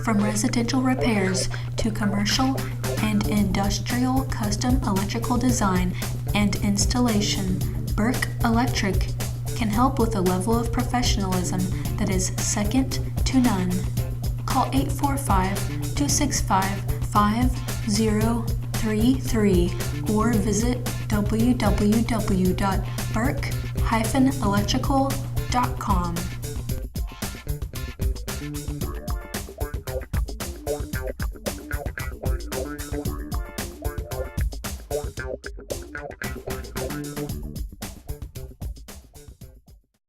From residential repairs to commercial and industrial custom electrical design and installation, Burke Electric can help with a level of professionalism that is second to none. Call 845-265-5033 or visit www.burke-electrical.com.